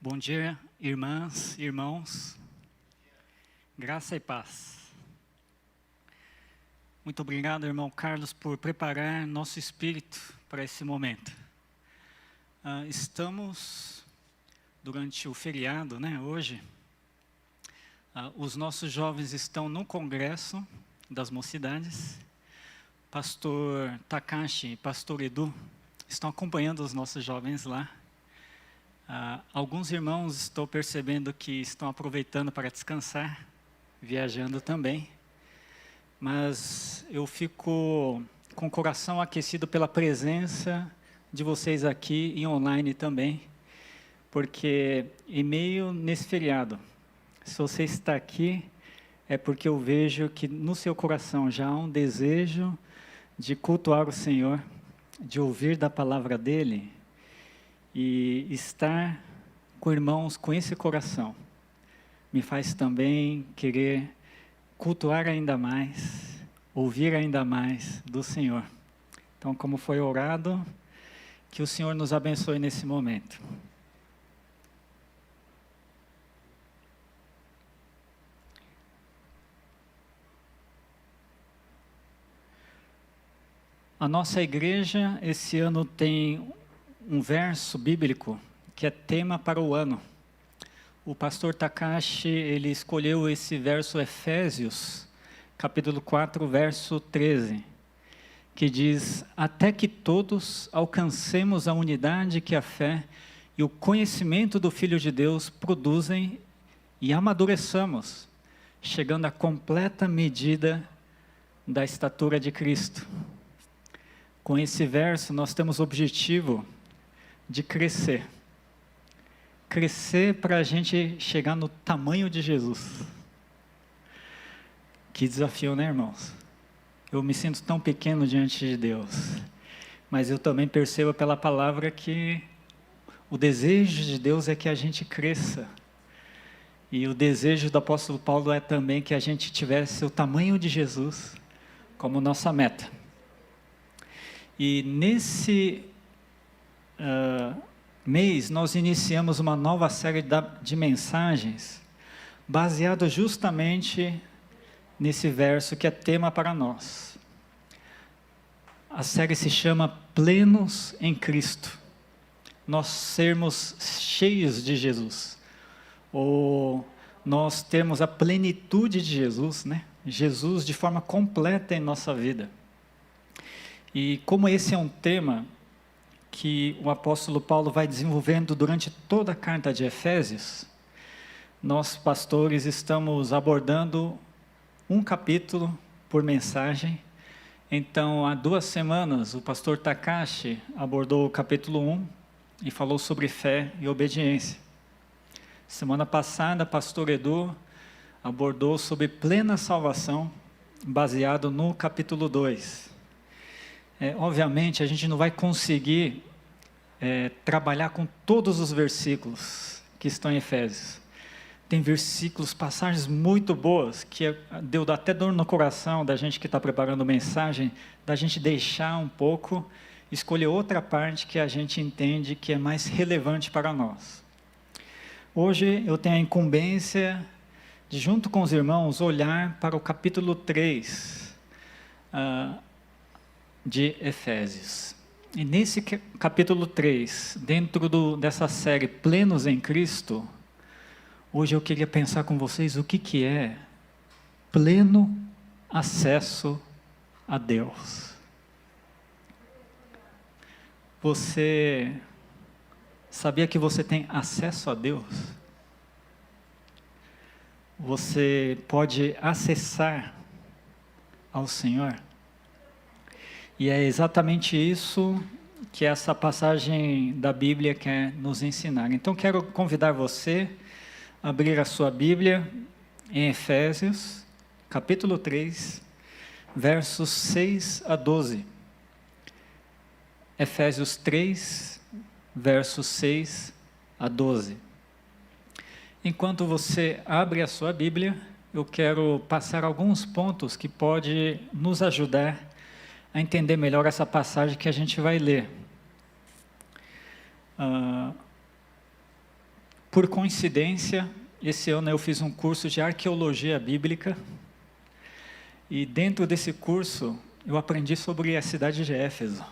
Bom dia, irmãs, irmãos, graça e paz. Muito obrigado, irmão Carlos, por preparar nosso espírito para esse momento. Estamos durante o feriado, hoje. Os nossos jovens estão no congresso das mocidades. Pastor Takashi e pastor Edu estão acompanhando os nossos jovens lá. Alguns irmãos estou percebendo que estão aproveitando para descansar, viajando também. Mas eu fico com o coração aquecido pela presença de vocês aqui e online também, porque em meio nesse feriado, se você está aqui, é porque eu vejo que no seu coração já há um desejo de cultuar o Senhor, de ouvir da palavra dEle, e estar com irmãos com esse coração me faz também querer cultuar ainda mais, ouvir ainda mais do Senhor. Então, como foi orado, que o Senhor nos abençoe nesse momento. A nossa igreja esse ano tem um verso bíblico que é tema para o ano. O pastor Takashi, ele escolheu esse verso Efésios, capítulo 4, verso 13, que diz: até que todos alcancemos a unidade que a fé e o conhecimento do Filho de Deus produzem e amadureçamos, chegando à completa medida da estatura de Cristo. Com esse verso, nós temos o objetivo de crescer. Crescer para a gente chegar no tamanho de Jesus. Que desafio, né, irmãos? Eu me sinto tão pequeno diante de Deus. Mas eu também percebo pela palavra que o desejo de Deus é que a gente cresça. E o desejo do apóstolo Paulo é também que a gente tivesse o tamanho de Jesus como nossa meta. E nesse mês, nós iniciamos uma nova série de mensagens, baseado justamente nesse verso que é tema para nós. A série se chama Plenos em Cristo. Nós sermos cheios de Jesus, ou nós termos a plenitude de Jesus, Jesus de forma completa em nossa vida. E como esse é um tema que o apóstolo Paulo vai desenvolvendo durante toda a carta de Efésios, nós pastores estamos abordando um capítulo por mensagem. Então, há 2 semanas, o pastor Takashi abordou o capítulo 1 e falou sobre fé e obediência. Semana passada, o pastor Edu abordou sobre plena salvação, baseado no capítulo 2. Obviamente, a gente não vai conseguir trabalhar com todos os versículos que estão em Efésios. Tem versículos, passagens muito boas, que deu até dor no coração da gente que está preparando mensagem, da gente deixar um pouco, escolher outra parte que a gente entende que é mais relevante para nós. Hoje eu tenho a incumbência de, junto com os irmãos, olhar para o capítulo 3, de Efésios. E nesse capítulo 3, dentro dessa série Plenos em Cristo, hoje eu queria pensar com vocês o que é pleno acesso a Deus. Você sabia que você tem acesso a Deus? Você pode acessar ao Senhor? E é exatamente isso que essa passagem da Bíblia quer nos ensinar. Então, quero convidar você a abrir a sua Bíblia em Efésios, capítulo 3, versos 6 a 12. Efésios 3, versos 6 a 12. Enquanto você abre a sua Bíblia, eu quero passar alguns pontos que podem nos ajudar a entender melhor essa passagem que a gente vai ler. Por coincidência, esse ano eu fiz um curso de arqueologia bíblica, e dentro desse curso eu aprendi sobre a cidade de Éfeso.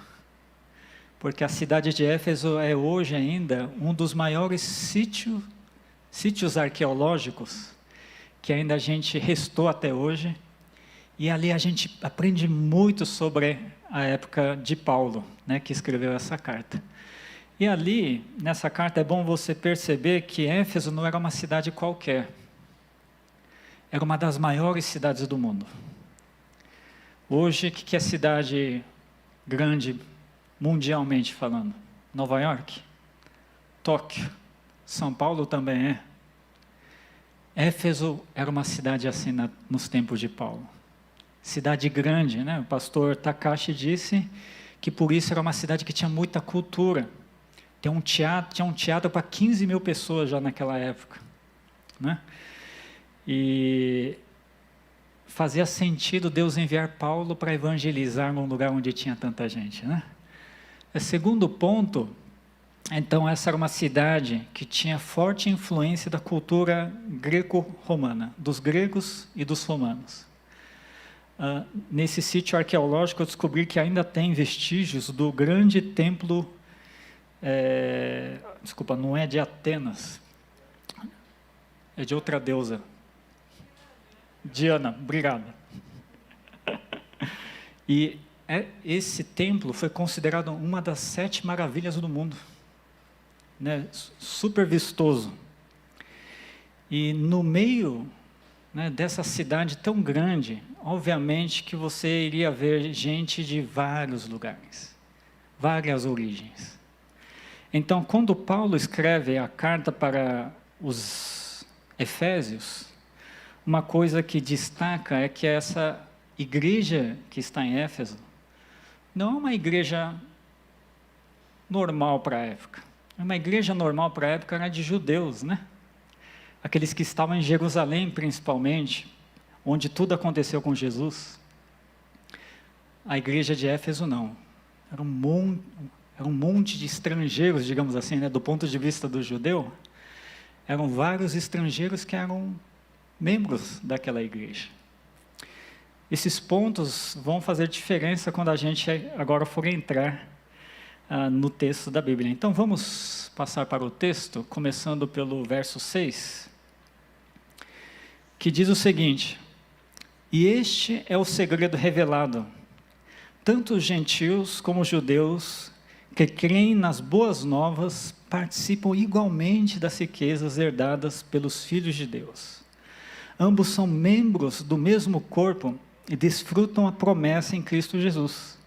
Porque a cidade de Éfeso é hoje ainda um dos maiores sítios arqueológicos que ainda a gente restou até hoje. E ali a gente aprende muito sobre a época de Paulo, né, que escreveu essa carta. E ali, nessa carta, é bom você perceber que Éfeso não era uma cidade qualquer. Era uma das maiores cidades do mundo. Hoje, o que é cidade grande, mundialmente falando? Nova York? Tóquio? São Paulo também é. Éfeso era uma cidade assim nos tempos de Paulo. Cidade grande, né? O pastor Takashi disse que por isso era uma cidade que tinha muita cultura. Tinha um teatro para 15 mil pessoas já naquela época, né? E fazia sentido Deus enviar Paulo para evangelizar num lugar onde tinha tanta gente, né? Segundo ponto, então essa era uma cidade que tinha forte influência da cultura greco-romana, dos gregos e dos romanos. Nesse sítio arqueológico eu descobri que ainda tem vestígios do grande templo, desculpa, não é de Atenas, é de outra deusa. Diana, obrigado. E esse templo foi considerado uma das 7 maravilhas do mundo, né? Super vistoso. E no meio, né, dessa cidade tão grande, obviamente que você iria ver gente de vários lugares, várias origens. Então, quando Paulo escreve a carta para os Efésios, uma coisa que destaca é que essa igreja que está em Éfeso não é uma igreja normal para a época. Uma igreja normal para a época era de judeus, né? Aqueles que estavam em Jerusalém, principalmente, onde tudo aconteceu com Jesus. A igreja de Éfeso não. Era um monte de estrangeiros, digamos assim, né? Do ponto de vista do judeu, eram vários estrangeiros que eram membros daquela igreja. Esses pontos vão fazer diferença quando a gente agora for entrar no texto da Bíblia. Então vamos passar para o texto, começando pelo verso 6, que diz o seguinte: e este é o segredo revelado, tanto os gentios como os judeus que creem nas boas novas participam igualmente das riquezas herdadas pelos filhos de Deus. Ambos são membros do mesmo corpo e desfrutam a promessa em Cristo Jesus.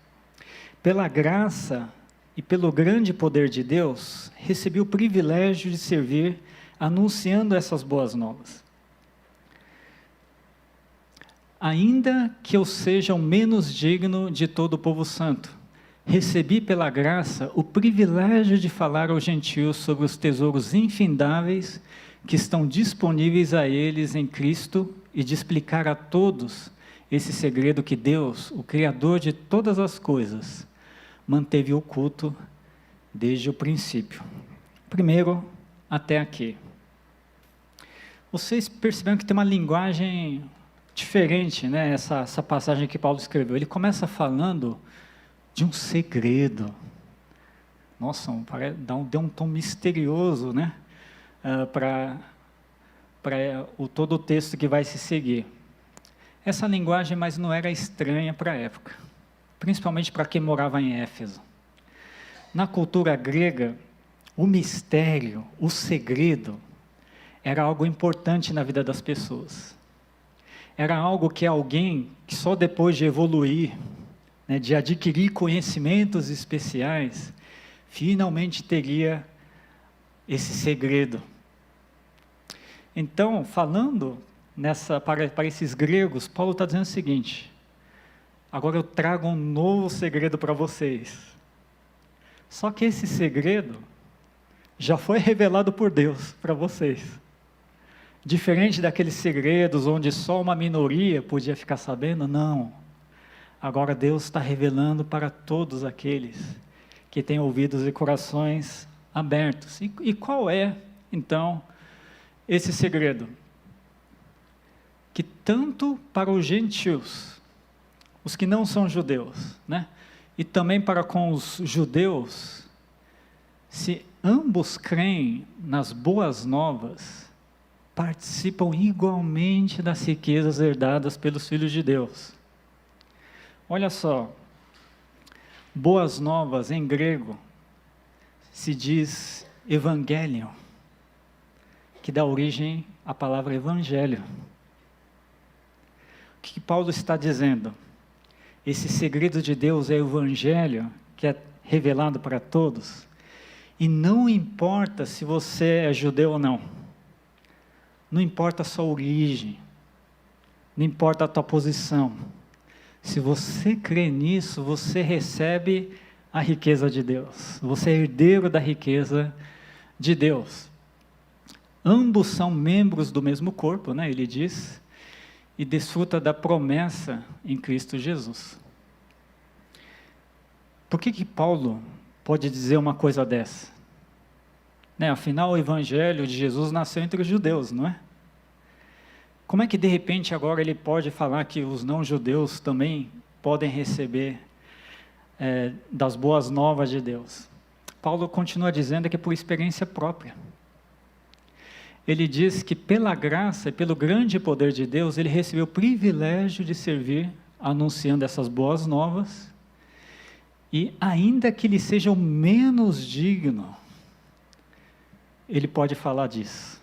Pela graça e pelo grande poder de Deus, recebi o privilégio de servir anunciando essas boas novas. Ainda que eu seja o menos digno de todo o povo santo, recebi pela graça o privilégio de falar aos gentios sobre os tesouros infindáveis que estão disponíveis a eles em Cristo e de explicar a todos esse segredo que Deus, o Criador de todas as coisas, manteve oculto desde o princípio. Primeiro, até aqui. Vocês perceberam que tem uma linguagem diferente, né? Essa passagem que Paulo escreveu. Ele começa falando de um segredo. Nossa, deu um tom misterioso, né? Para todo o texto que vai se seguir. Essa linguagem, mas não era estranha para a época, principalmente para quem morava em Éfeso. Na cultura grega, o mistério, o segredo, era algo importante na vida das pessoas. Era algo que alguém que só depois de evoluir, né, de adquirir conhecimentos especiais, finalmente teria esse segredo. Então, falando para esses gregos, Paulo está dizendo o seguinte: agora eu trago um novo segredo para vocês. Só que esse segredo já foi revelado por Deus para vocês. Diferente daqueles segredos onde só uma minoria podia ficar sabendo, não. Agora Deus está revelando para todos aqueles que têm ouvidos e corações abertos. E qual é então, esse segredo, que tanto para os gentios, os que não são judeus, né, e também para com os judeus, se ambos creem nas boas novas, participam igualmente das riquezas herdadas pelos filhos de Deus. Olha só, boas novas em grego se diz evangelion, que dá origem à palavra evangelho. O que Paulo está dizendo? Esse segredo de Deus é o evangelho, que é revelado para todos, e não importa se você é judeu ou não, não importa a sua origem, não importa a tua posição, se você crê nisso, você recebe a riqueza de Deus, você é herdeiro da riqueza de Deus. Ambos são membros do mesmo corpo, né, ele diz, e desfruta da promessa em Cristo Jesus. Por que Paulo pode dizer uma coisa dessa? Né, afinal, o evangelho de Jesus nasceu entre os judeus, não é? Como é que de repente agora ele pode falar que os não-judeus também podem receber das boas novas de Deus? Paulo continua dizendo que é por experiência própria. Ele diz que pela graça e pelo grande poder de Deus, ele recebeu o privilégio de servir anunciando essas boas novas, e ainda que ele seja o menos digno, ele pode falar disso.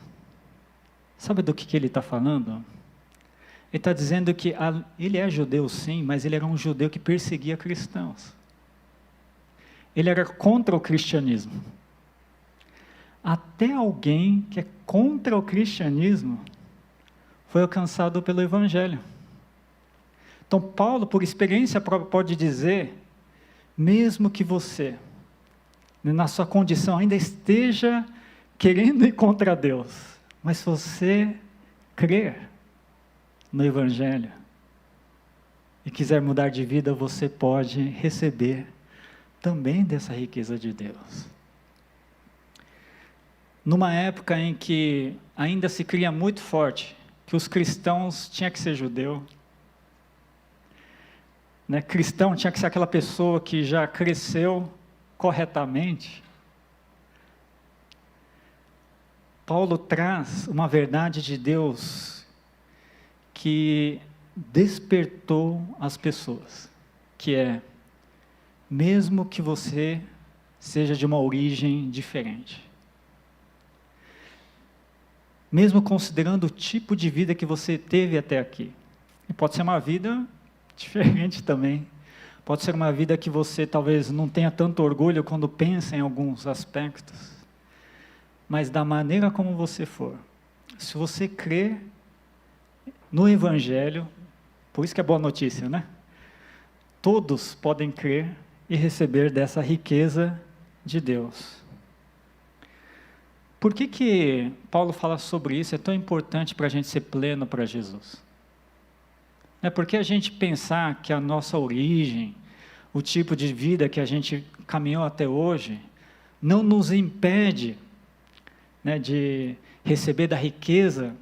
Sabe do que ele está falando? Ele está dizendo que ele é judeu sim, mas ele era um judeu que perseguia cristãos. Ele era contra o cristianismo. Até alguém que é contra o cristianismo foi alcançado pelo evangelho. Então Paulo, por experiência própria, pode dizer, mesmo que você, na sua condição, ainda esteja querendo ir contra Deus, mas se você crer no evangelho e quiser mudar de vida, você pode receber também dessa riqueza de Deus. Numa época em que ainda se cria muito forte que os cristãos tinham que ser judeu, né? Cristão tinha que ser aquela pessoa que já cresceu corretamente, Paulo traz uma verdade de Deus que despertou as pessoas, que é, mesmo que você seja de uma origem diferente, mesmo considerando o tipo de vida que você teve até aqui, e pode ser uma vida diferente também, pode ser uma vida que você talvez não tenha tanto orgulho quando pensa em alguns aspectos, mas da maneira como você for, se você crer no Evangelho, por isso que é boa notícia, né? Todos podem crer e receber dessa riqueza de Deus. Por que Paulo fala sobre isso? É tão importante para a gente ser pleno para Jesus. É porque a gente pensar que a nossa origem, o tipo de vida que a gente caminhou até hoje, não nos impede, né, de receber da riqueza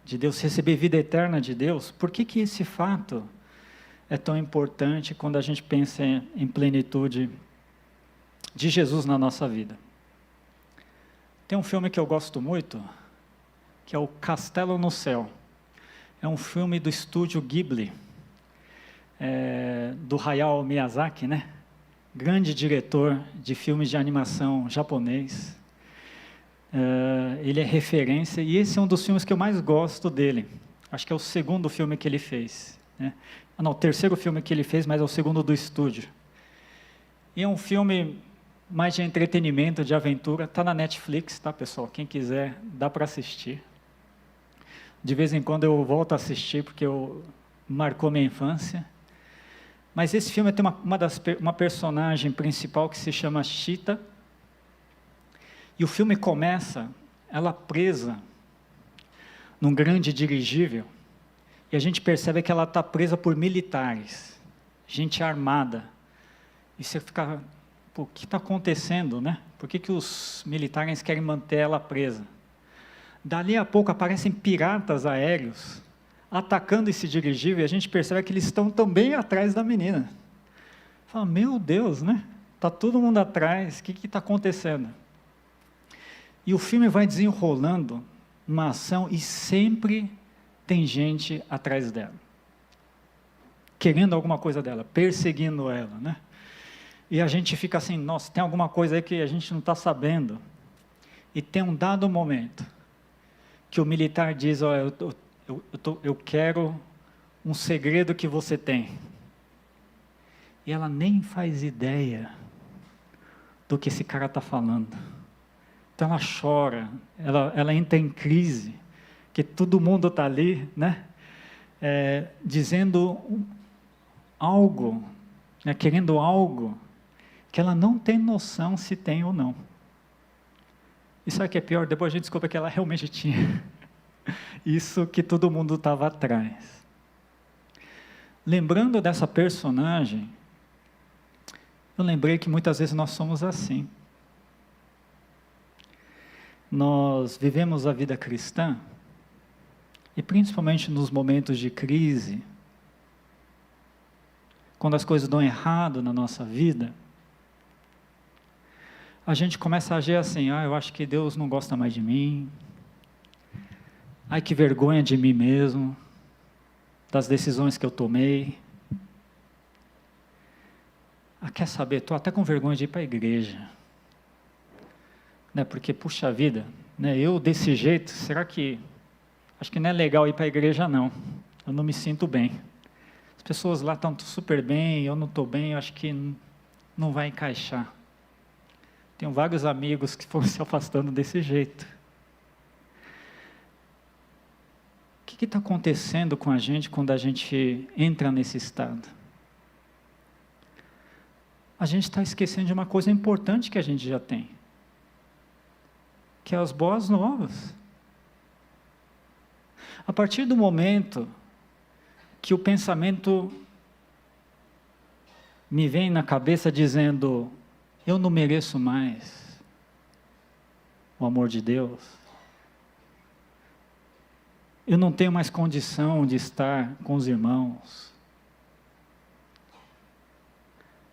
de Deus, receber vida eterna de Deus. Por que esse fato é tão importante quando a gente pensa em plenitude de Jesus na nossa vida? Tem um filme que eu gosto muito, que é o Castelo no Céu. É um filme do estúdio Ghibli, do Hayao Miyazaki, né? Grande diretor de filmes de animação japonês. Ele é referência, e esse é um dos filmes que eu mais gosto dele. Acho que é o segundo filme que ele fez, né? Não, o terceiro filme que ele fez, mas é o segundo do estúdio. E é um filme mais de entretenimento, de aventura. Está na Netflix, tá, pessoal? Quem quiser, dá para assistir. De vez em quando eu volto a assistir, porque marcou minha infância. Mas esse filme tem uma personagem principal que se chama Chita. E o filme começa, ela presa num grande dirigível, e a gente percebe que ela está presa por militares, gente armada. E você fica, pô, o que está acontecendo, né? Por que os militares querem manter ela presa? Dali a pouco aparecem piratas aéreos atacando esse dirigível e a gente percebe que eles estão também atrás da menina. Fala, meu Deus, né? Está todo mundo atrás, o que está acontecendo? E o filme vai desenrolando uma ação e sempre tem gente atrás dela, querendo alguma coisa dela, perseguindo ela, né? E a gente fica assim, nossa, tem alguma coisa aí que a gente não está sabendo. E tem um dado momento que o militar diz, ó, eu quero um segredo que você tem. E ela nem faz ideia do que esse cara está falando. Então ela chora, ela entra em crise, que todo mundo está ali, né? Dizendo algo, né? Querendo algo, que ela não tem noção se tem ou não. E sabe o que é pior? Depois a gente descobre que ela realmente tinha. Isso que todo mundo estava atrás. Lembrando dessa personagem, eu lembrei que muitas vezes nós somos assim. Nós vivemos a vida cristã, e principalmente nos momentos de crise, quando as coisas dão errado na nossa vida, a gente começa a agir assim, eu acho que Deus não gosta mais de mim, ai que vergonha de mim mesmo, das decisões que eu tomei. Quer saber, estou até com vergonha de ir para a igreja, né? Porque, puxa vida, né? Eu desse jeito, será que, acho que não é legal ir para a igreja não, eu não me sinto bem. As pessoas lá estão super bem, eu não estou bem, eu acho que não vai encaixar. Tenho vários amigos que foram se afastando desse jeito. O que está acontecendo com a gente quando a gente entra nesse estado? A gente está esquecendo de uma coisa importante que a gente já tem, que é as boas novas. A partir do momento que o pensamento me vem na cabeça dizendo, eu não mereço mais o amor de Deus, eu não tenho mais condição de estar com os irmãos,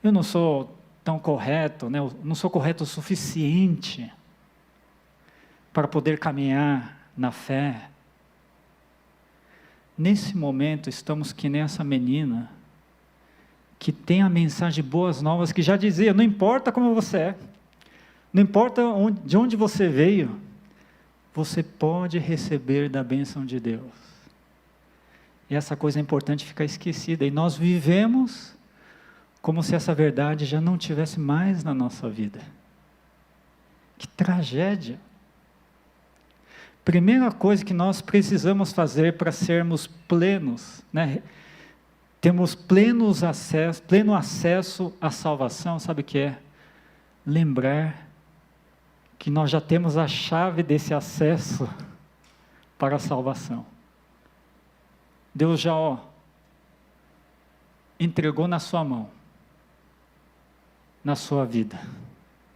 eu não sou tão correto, né? Eu não sou correto o suficiente para poder caminhar na fé. Nesse momento estamos que nem essa menina que tem a mensagem de boas novas, que já dizia, não importa como você é, não importa de onde você veio, você pode receber da bênção de Deus. E essa coisa é importante ficar esquecida, e nós vivemos como se essa verdade já não tivesse mais na nossa vida. Que tragédia! Primeira coisa que nós precisamos fazer para sermos plenos, né? Temos pleno acesso à salvação, sabe o que é? Lembrar que nós já temos a chave desse acesso para a salvação. Deus já entregou na sua mão, na sua vida,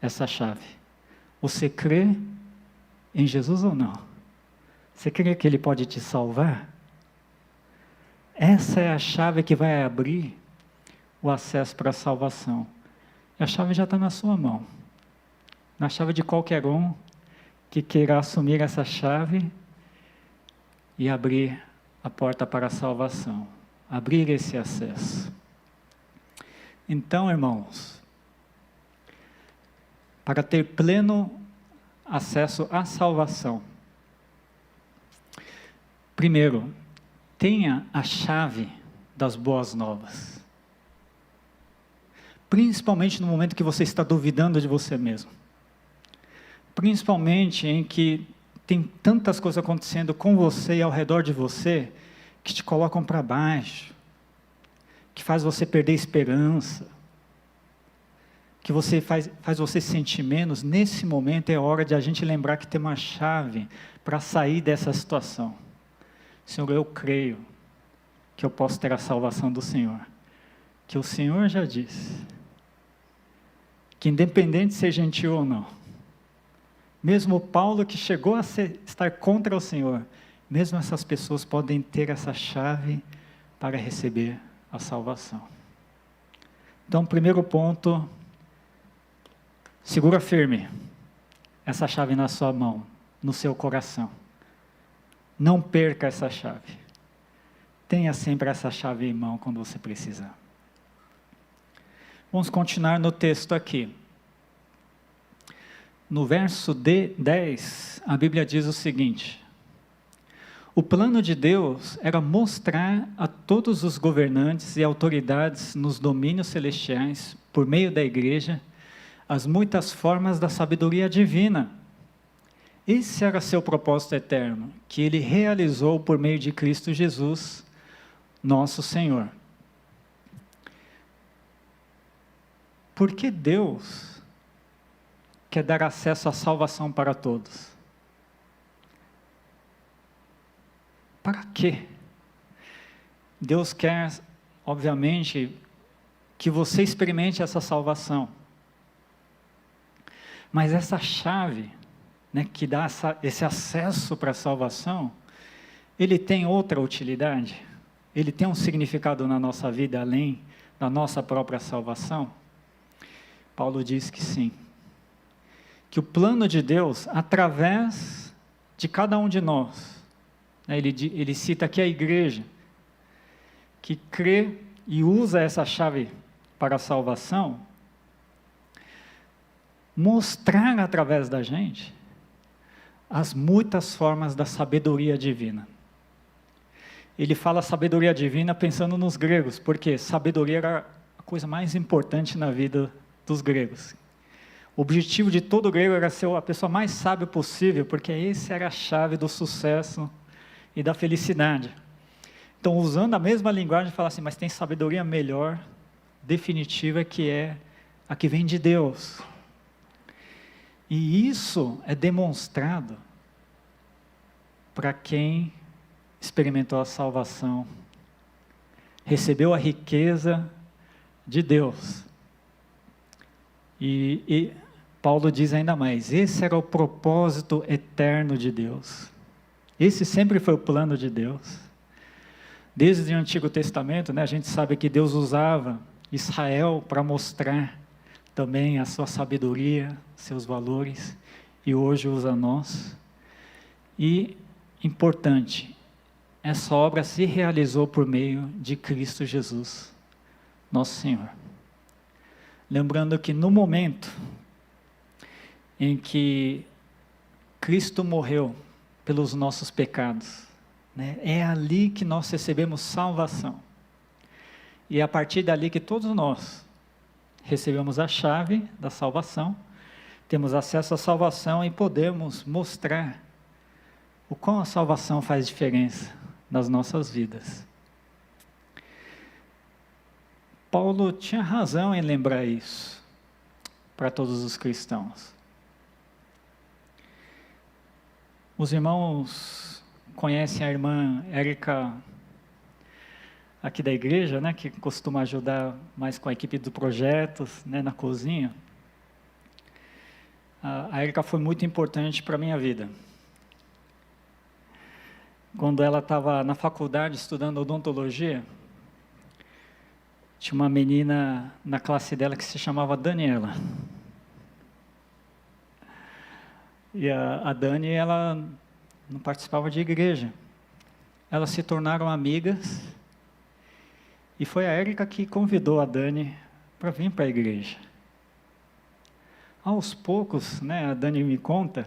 essa chave. Você crê em Jesus ou não? Você crê que Ele pode te salvar? Essa é a chave que vai abrir o acesso para a salvação. A chave já está na sua mão. Na chave de qualquer um que queira assumir essa chave e abrir a porta para a salvação. Abrir esse acesso. Então, irmãos, para ter pleno acesso à salvação, primeiro, tenha a chave das boas novas. Principalmente no momento que você está duvidando de você mesmo. Principalmente em que tem tantas coisas acontecendo com você e ao redor de você, que te colocam para baixo, que faz você perder esperança, que faz você sentir menos. Nesse momento é hora de a gente lembrar que tem uma chave para sair dessa situação. Senhor, eu creio que eu posso ter a salvação do Senhor, que o Senhor já disse, que independente de ser gentil ou não, Mesmo Paulo, que chegou a estar contra o Senhor, mesmo essas pessoas podem ter essa chave para receber a salvação. Então, primeiro ponto, segura firme essa chave na sua mão, no seu coração. Não perca essa chave. Tenha sempre essa chave em mão quando você precisar. Vamos continuar no texto aqui. No verso 10, a Bíblia diz o seguinte: o plano de Deus era mostrar a todos os governantes e autoridades nos domínios celestiais, por meio da igreja, as muitas formas da sabedoria divina. Esse era seu propósito eterno, que ele realizou por meio de Cristo Jesus, nosso Senhor. Por que Deus quer dar acesso à salvação para todos? Para quê? Deus quer, obviamente, que você experimente essa salvação. Mas essa chave, né, que dá esse acesso para a salvação, ele tem outra utilidade? Ele tem um significado na nossa vida além da nossa própria salvação? Paulo diz que sim. Que o plano de Deus, através de cada um de nós, né, ele cita aqui a igreja, que crê e usa essa chave para a salvação, mostrar através da gente as muitas formas da sabedoria divina. Ele fala sabedoria divina pensando nos gregos, porque sabedoria era a coisa mais importante na vida dos gregos. O objetivo de todo grego era ser a pessoa mais sábia possível, porque essa era a chave do sucesso e da felicidade. Então, usando a mesma linguagem, fala assim, mas tem sabedoria melhor, definitiva, que é a que vem de Deus. E isso é demonstrado para quem experimentou a salvação, recebeu a riqueza de Deus. E Paulo diz ainda mais, esse era o propósito eterno de Deus. Esse sempre foi o plano de Deus. Desde o Antigo Testamento, né, a gente sabe que Deus usava Israel para mostrar também a sua sabedoria, seus valores, e hoje usa nós. E, importante, essa obra se realizou por meio de Cristo Jesus, nosso Senhor. Lembrando que no momento em que Cristo morreu pelos nossos pecados, né, é ali que nós recebemos salvação. E é a partir dali que todos nós recebemos a chave da salvação, temos acesso à salvação e podemos mostrar o quão a salvação faz diferença nas nossas vidas. Paulo tinha razão em lembrar isso para todos os cristãos. Os irmãos conhecem a irmã Érica aqui da igreja, né, que costuma ajudar mais com a equipe do projetos, né, na cozinha. A Érica foi muito importante para a minha vida. Quando ela estava na faculdade estudando odontologia, tinha uma menina na classe dela que se chamava Daniela. E a Dani, ela não participava de igreja. Elas se tornaram amigas e foi a Érica que convidou a Dani para vir para a igreja. Aos poucos, né, a Dani me conta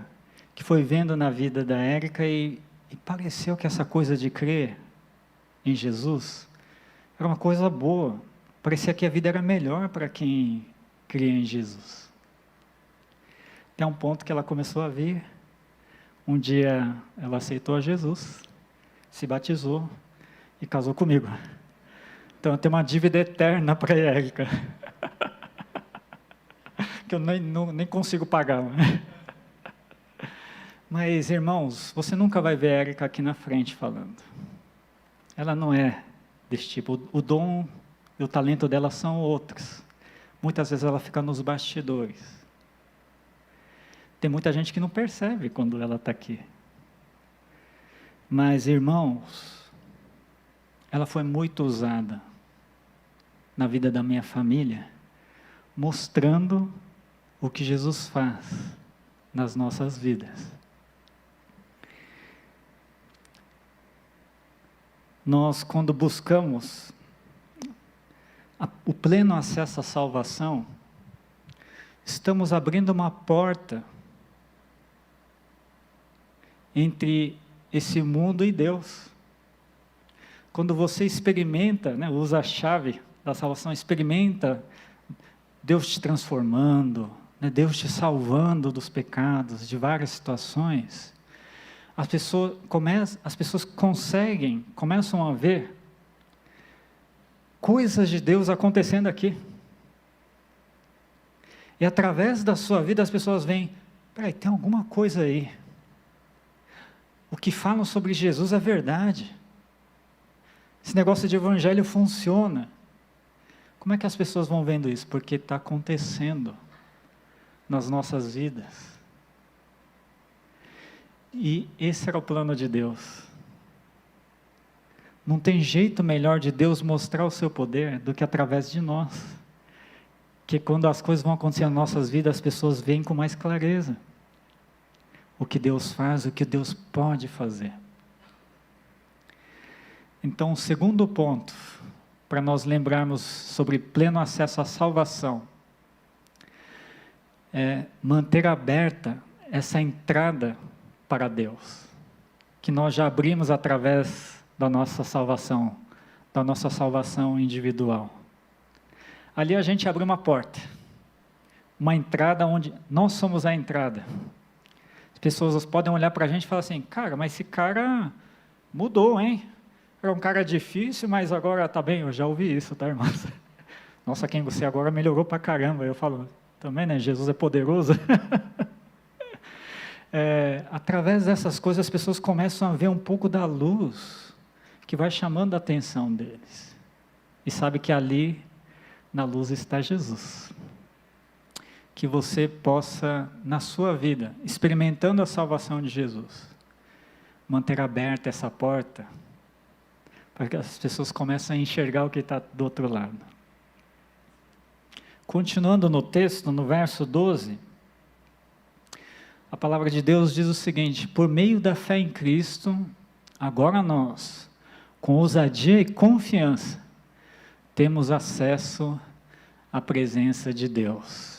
que foi vendo na vida da Érica e pareceu que essa coisa de crer em Jesus era uma coisa boa. Parecia que a vida era melhor para quem cria em Jesus. Até um ponto que ela começou a vir. Um dia ela aceitou a Jesus, se batizou e casou comigo. Então eu tenho uma dívida eterna para a Érica. Que eu nem consigo pagar. Mas, irmãos, você nunca vai ver a Érica aqui na frente falando. Ela não é desse tipo. O dom e o talento dela são outros. Muitas vezes ela fica nos bastidores. Tem muita gente que não percebe quando ela está aqui. Mas, irmãos, ela foi muito usada na vida da minha família, mostrando o que Jesus faz nas nossas vidas. Nós, quando buscamos o pleno acesso à salvação, estamos abrindo uma porta entre esse mundo e Deus. Quando você experimenta, né, usa a chave da salvação, experimenta Deus te transformando, né, Deus te salvando dos pecados, de várias situações, as pessoas começam a ver coisas de Deus acontecendo aqui. E através da sua vida as pessoas veem, peraí, tem alguma coisa aí. O que falam sobre Jesus é verdade. Esse negócio de evangelho funciona. Como é que as pessoas vão vendo isso? Porque está acontecendo nas nossas vidas. E esse era o plano de Deus. Não tem jeito melhor de Deus mostrar o seu poder do que através de nós. Que quando as coisas vão acontecer nas nossas vidas, as pessoas veem com mais clareza o que Deus faz, o que Deus pode fazer. Então, o segundo ponto, para nós lembrarmos sobre pleno acesso à salvação, é manter aberta essa entrada para Deus, que nós já abrimos através da nossa salvação individual. Ali a gente abre uma porta, uma entrada onde nós somos a entrada. As pessoas podem olhar para a gente e falar assim, cara, mas esse cara mudou, hein? Era um cara difícil, mas agora está bem, eu já ouvi isso, tá, irmãos? Nossa, quem você agora melhorou para caramba. Eu falo, também, né? Jesus é poderoso. Através dessas coisas, as pessoas começam a ver um pouco da luz que vai chamando a atenção deles. E sabe que ali, na luz, está Jesus. Que você possa, na sua vida, experimentando a salvação de Jesus, manter aberta essa porta, para que as pessoas comecem a enxergar o que está do outro lado. Continuando no texto, no verso 12, a palavra de Deus diz o seguinte: por meio da fé em Cristo, agora nós, com ousadia e confiança, temos acesso à presença de Deus.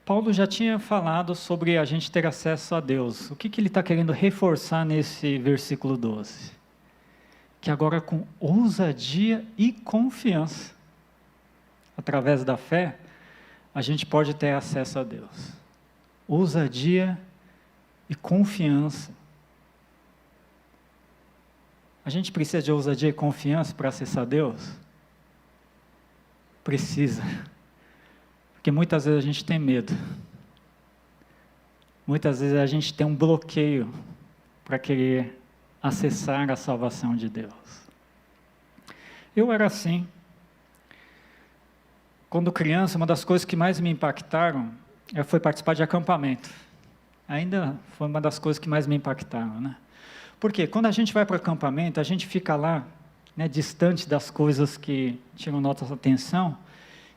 Paulo já tinha falado sobre a gente ter acesso a Deus. O que ele está querendo reforçar nesse versículo 12? Que agora com ousadia e confiança, através da fé, a gente pode ter acesso a Deus. Ousadia e confiança. A gente precisa de ousadia e confiança para acessar Deus? Precisa. Porque muitas vezes a gente tem medo. Muitas vezes a gente tem um bloqueio para querer acessar a salvação de Deus. Eu era assim. Quando criança, uma das coisas que mais me impactaram foi participar de acampamento. Ainda foi uma das coisas que mais me impactaram, né? Porque quando a gente vai para o acampamento, a gente fica lá, né, distante das coisas que tiram nossa atenção,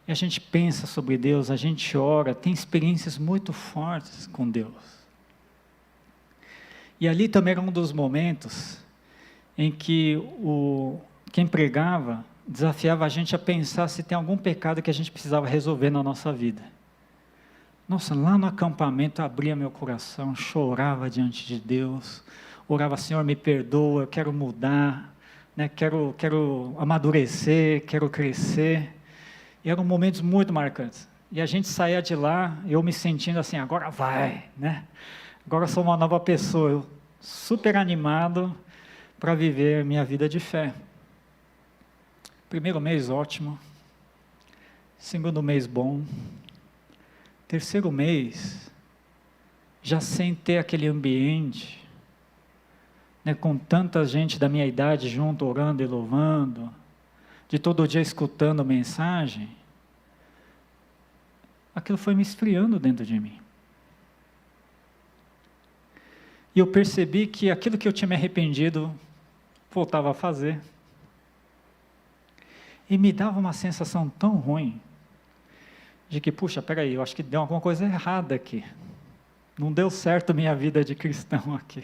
e a gente pensa sobre Deus, a gente ora, tem experiências muito fortes com Deus. E ali também era um dos momentos em que quem pregava desafiava a gente a pensar se tem algum pecado que a gente precisava resolver na nossa vida. Nossa, lá no acampamento eu abria meu coração, chorava diante de Deus, orava, Senhor, me perdoa, eu quero mudar, né, quero amadurecer, quero crescer. E eram momentos muito marcantes. E a gente saía de lá, eu me sentindo assim, agora vai, né? Agora eu sou uma nova pessoa, eu super animado para viver minha vida de fé. Primeiro mês, ótimo. Segundo mês, bom. Terceiro mês, já sem ter aquele ambiente, né, com tanta gente da minha idade junto, orando e louvando, de todo dia escutando mensagem, aquilo foi me esfriando dentro de mim. E eu percebi que aquilo que eu tinha me arrependido, voltava a fazer. E me dava uma sensação tão ruim, de que, puxa, peraí, eu acho que deu alguma coisa errada aqui. Não deu certo a minha vida de cristão aqui.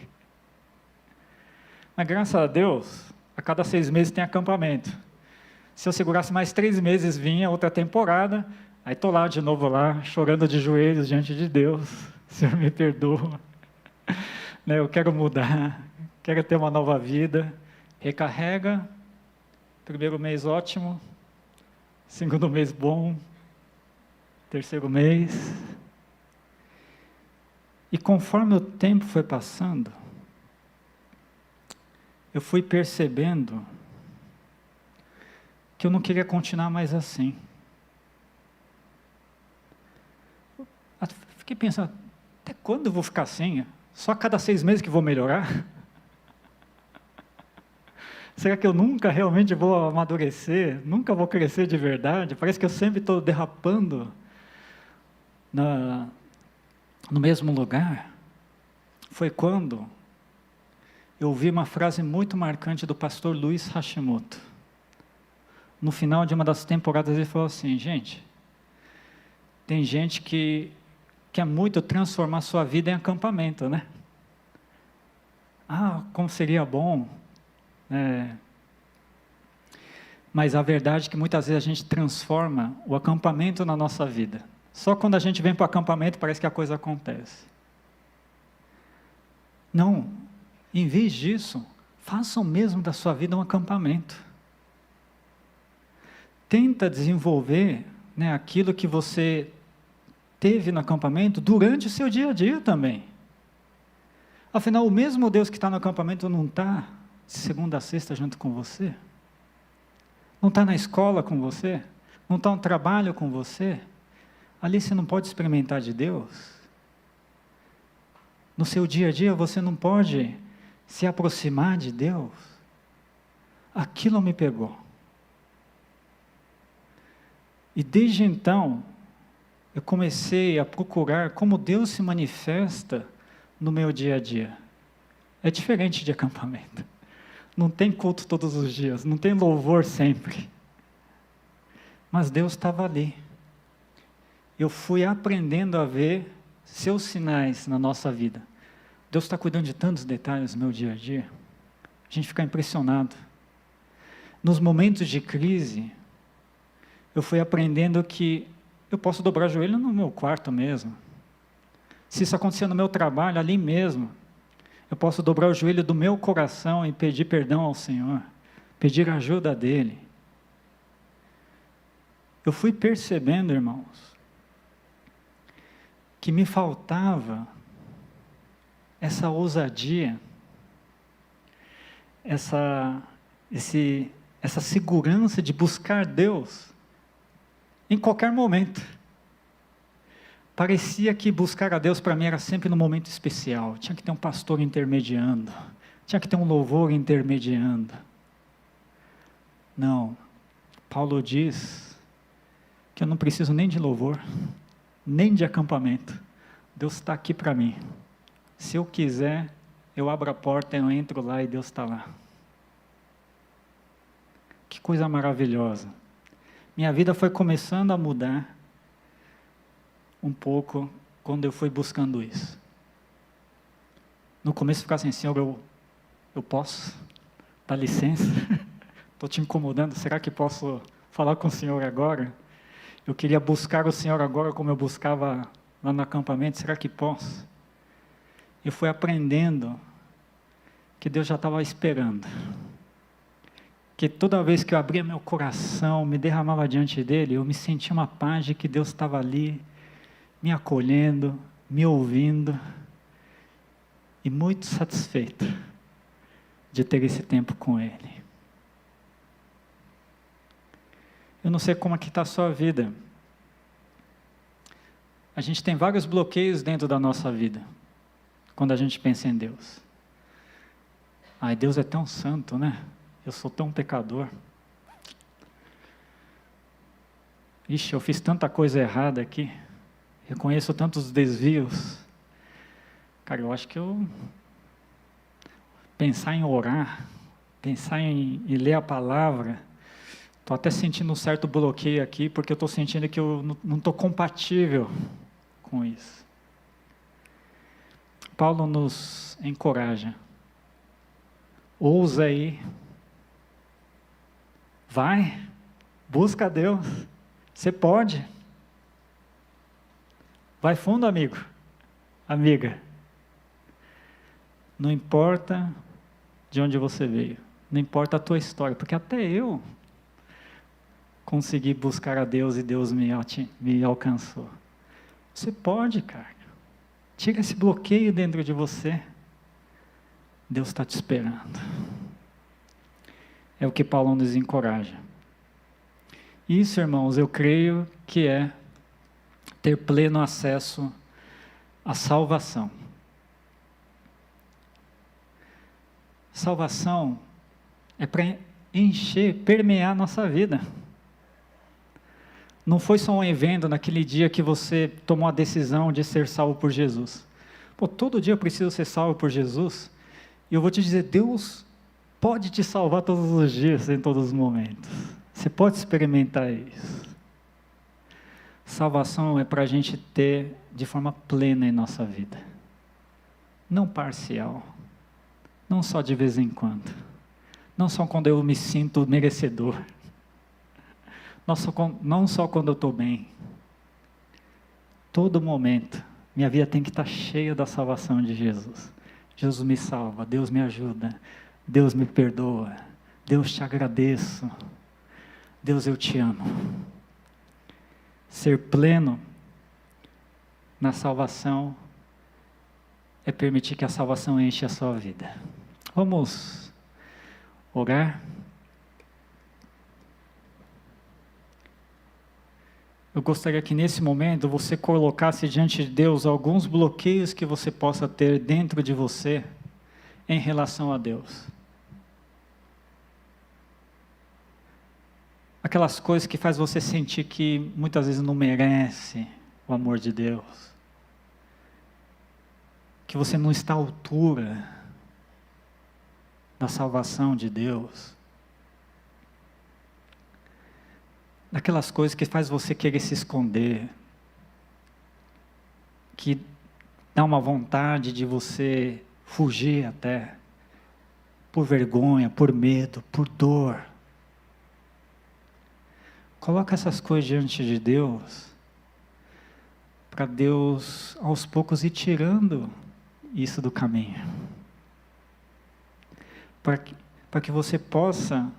Mas graças a Deus, a cada 6 meses tem acampamento. Se eu segurasse mais 3 meses, vinha outra temporada, aí estou lá de novo lá, chorando de joelhos diante de Deus. Senhor, me perdoa. Eu quero mudar, quero ter uma nova vida. Recarrega, primeiro mês ótimo, segundo mês bom, terceiro mês. E conforme o tempo foi passando, eu fui percebendo que eu não queria continuar mais assim. Fiquei pensando, até quando eu vou ficar assim? Só a cada 6 meses que vou melhorar? Será que eu nunca realmente vou amadurecer? Nunca vou crescer de verdade? Parece que eu sempre estou derrapando no mesmo lugar. Foi quando eu ouvi uma frase muito marcante do pastor Luiz Hashimoto. No final de uma das temporadas ele falou assim, gente, tem gente que quer muito transformar sua vida em acampamento, né? Como seria bom. Mas a verdade é que muitas vezes a gente transforma o acampamento na nossa vida. Só quando a gente vem para o acampamento parece que a coisa acontece. Não, em vez disso, façam mesmo da sua vida um acampamento. Tenta desenvolver aquilo que você teve no acampamento durante o seu dia a dia também. Afinal, o mesmo Deus que está no acampamento não está de segunda a sexta junto com você? Não está na escola com você? Não está no trabalho com você? Ali você não pode experimentar de Deus? No seu dia a dia você não pode se aproximar de Deus? Aquilo me pegou. E desde então, eu comecei a procurar como Deus se manifesta no meu dia a dia. É diferente de acampamento. Não tem culto todos os dias, não tem louvor sempre. Mas Deus estava ali. Eu fui aprendendo a ver seus sinais na nossa vida. Deus está cuidando de tantos detalhes no meu dia a dia. A gente fica impressionado. Nos momentos de crise, eu fui aprendendo que eu posso dobrar o joelho no meu quarto mesmo. Se isso acontecer no meu trabalho, ali mesmo, eu posso dobrar o joelho do meu coração e pedir perdão ao Senhor, pedir ajuda dEle. Eu fui percebendo, irmãos, que me faltava essa ousadia, essa segurança de buscar Deus em qualquer momento. Parecia que buscar a Deus para mim era sempre no momento especial. Tinha que ter um pastor intermediando. Tinha que ter um louvor intermediando. Não. Paulo diz que eu não preciso nem de louvor, nem de acampamento. Deus está aqui para mim. Se eu quiser, eu abro a porta, eu entro lá e Deus está lá. Que coisa maravilhosa. Minha vida foi começando a mudar um pouco quando eu fui buscando isso. No começo eu ficava assim, Senhor, eu posso? Dá licença? Estou te incomodando, será que posso falar com o Senhor agora? Eu queria buscar o Senhor agora como eu buscava lá no acampamento, será que posso? Eu fui aprendendo que Deus já estava esperando. Que toda vez que eu abria meu coração, me derramava diante dEle, eu me sentia uma paz de que Deus estava ali, me acolhendo, me ouvindo, e muito satisfeito de ter esse tempo com Ele. Eu não sei como é que está a sua vida. A gente tem vários bloqueios dentro da nossa vida, quando a gente pensa em Deus. Deus é tão santo, né? Eu sou tão pecador. Ixi, eu fiz tanta coisa errada aqui. reconheço tantos desvios. Cara, eu acho que eu pensar em orar, pensar em ler a palavra, estou até sentindo um certo bloqueio aqui, porque eu estou sentindo que eu não estou compatível com isso. Paulo nos encoraja. Ousa aí. Vai, busca a Deus. Você pode. Vai fundo, amigo, amiga. Não importa de onde você veio, não importa a tua história, porque até eu consegui buscar a Deus e Deus me alcançou. Você pode, cara. Tira esse bloqueio dentro de você. Deus está te esperando. É o que Paulo nos encoraja. Isso, irmãos, eu creio que é ter pleno acesso à salvação. Salvação é para encher, permear a nossa vida. Não foi só um evento naquele dia que você tomou a decisão de ser salvo por Jesus. Pô, todo dia eu preciso ser salvo por Jesus. E eu vou te dizer, Deus pode te salvar todos os dias, em todos os momentos. Você pode experimentar isso. Salvação é para a gente ter de forma plena em nossa vida. Não parcial. Não só de vez em quando. Não só quando eu me sinto merecedor. Não só quando eu estou bem. Todo momento, minha vida tem que estar cheia da salvação de Jesus. Jesus me salva, Deus me ajuda, Deus me perdoa, Deus te agradeço, Deus eu te amo. Ser pleno na salvação é permitir que a salvação enche a sua vida. Vamos orar? Eu gostaria que nesse momento você colocasse diante de Deus alguns bloqueios que você possa ter dentro de você em relação a Deus. Aquelas coisas que faz você sentir que muitas vezes não merece o amor de Deus. Que você não está à altura da salvação de Deus. Daquelas coisas que faz você querer se esconder, que dá uma vontade de você fugir até, por vergonha, por medo, por dor. Coloca essas coisas diante de Deus, para Deus aos poucos ir tirando isso do caminho. Para que você possa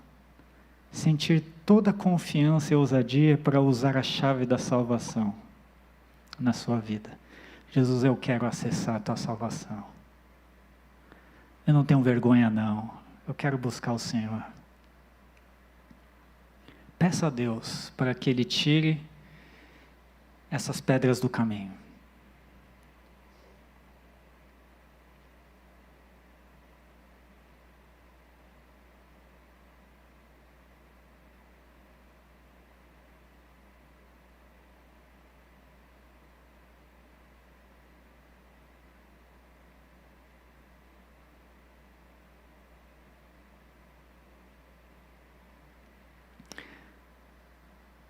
sentir toda a confiança e ousadia para usar a chave da salvação na sua vida. Jesus, eu quero acessar a tua salvação. Eu não tenho vergonha não, eu quero buscar o Senhor. Peça a Deus para que Ele tire essas pedras do caminho.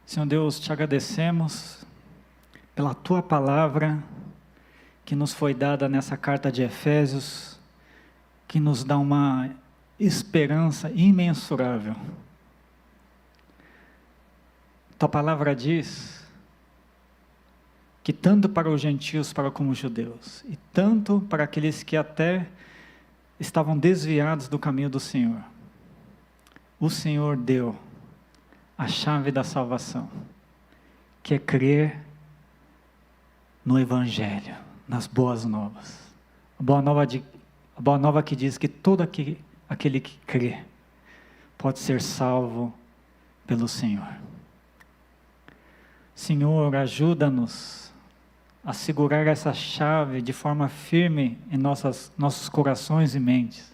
Senhor Deus, te agradecemos pela Tua palavra que nos foi dada nessa carta de Efésios, que nos dá uma esperança imensurável. Tua palavra diz que tanto para os gentios como os judeus, e tanto para aqueles que até estavam desviados do caminho do Senhor, o Senhor deu a chave da salvação, que é crer no Evangelho, nas boas novas. A boa nova que diz que todo aquele que crê pode ser salvo pelo Senhor. Senhor, ajuda-nos a segurar essa chave de forma firme em nossos corações e mentes.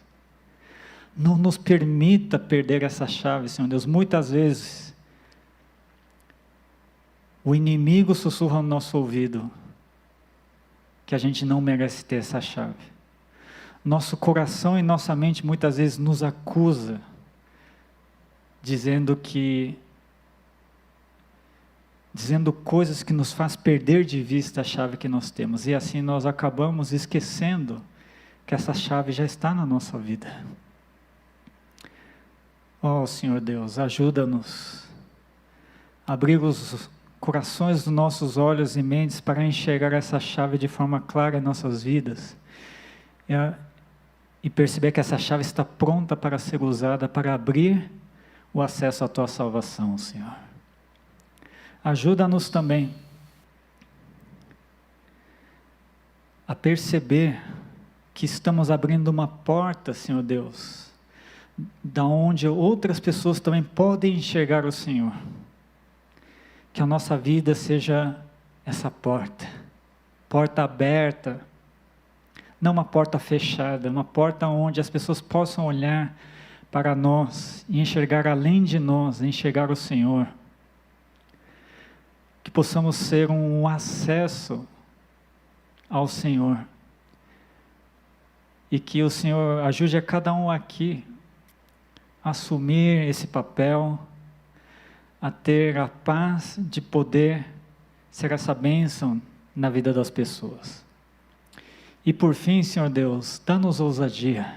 Não nos permita perder essa chave, Senhor Deus. Muitas vezes o inimigo sussurra no nosso ouvido: que a gente não merece ter essa chave. Nosso coração e nossa mente muitas vezes nos acusa, dizendo coisas que nos faz perder de vista a chave que nós temos. E assim nós acabamos esquecendo que essa chave já está na nossa vida. Ó Senhor Deus, ajuda-nos a abrir os corações dos nossos olhos e mentes para enxergar essa chave de forma clara em nossas vidas. E perceber que essa chave está pronta para ser usada para abrir o acesso à Tua salvação, Senhor. Ajuda-nos também a perceber que estamos abrindo uma porta, Senhor Deus, da onde outras pessoas também podem enxergar o Senhor. Que a nossa vida seja essa porta aberta, não uma porta fechada, uma porta onde as pessoas possam olhar para nós e enxergar além de nós, enxergar o Senhor. Que possamos ser um acesso ao Senhor. E que o Senhor ajude a cada um aqui a assumir esse papel, a ter a paz de poder ser essa bênção na vida das pessoas. E por fim, Senhor Deus, dá-nos ousadia,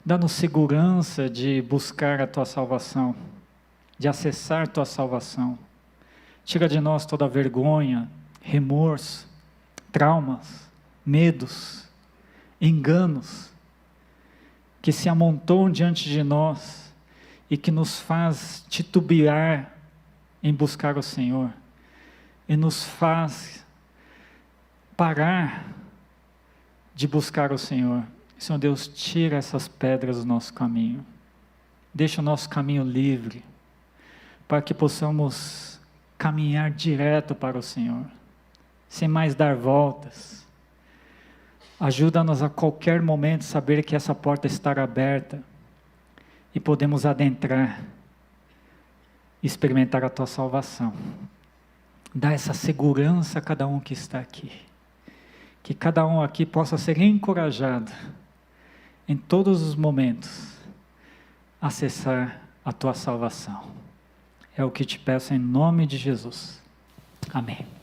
dá-nos segurança de buscar a Tua salvação, de acessar Tua salvação. Tira de nós toda vergonha, remorso, traumas, medos, enganos, que se amontoam diante de nós e que nos faz titubear em buscar o Senhor, e nos faz parar de buscar o Senhor. Senhor Deus, tira essas pedras do nosso caminho, deixa o nosso caminho livre, para que possamos caminhar direto para o Senhor, sem mais dar voltas. Ajuda-nos a qualquer momento saber que essa porta está aberta e podemos adentrar e experimentar a Tua salvação. Dá essa segurança a cada um que está aqui. Que cada um aqui possa ser encorajado em todos os momentos a acessar a Tua salvação. É o que te peço em nome de Jesus. Amém.